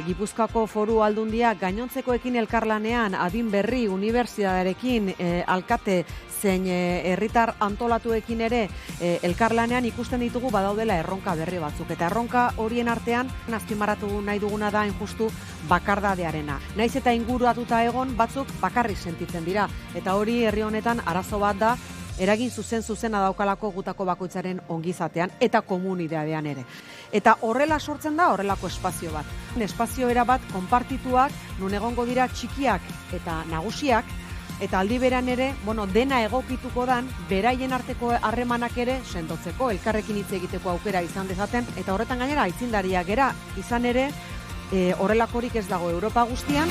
Gipuzkoako Foru Aldundia gainontzekoekin elkarlanean, adin berri, unibertsitatearekin, alkate zein herritar antolatuekin ere elkarlanean ikusten ditugu badaudela erronka berri batzuk. Eta erronka horien artean, azpimarratu nahi duguna da justu bakardadearena. Naiz eta inguruatuta egon batzuk bakarrik sentitzen dira. Eta hori herri honetan arazo bat da, eragin zuzena daukalako gutako bakoitzaren ongizatean eta komunidadean ere. Eta horrela sortzen da horrelako espazio bat. Espazio erabat konpartituak, nun egongo dira txikiak eta nagusiak, eta aldi beran ere, dena egokituko dan, beraien arteko harremanak ere sendotzeko, elkarrekin hitz egiteko aukera izan dezaten, eta horretan gainera aitzindariak gera izan ere, horrelakorik ez dago Europa guztian.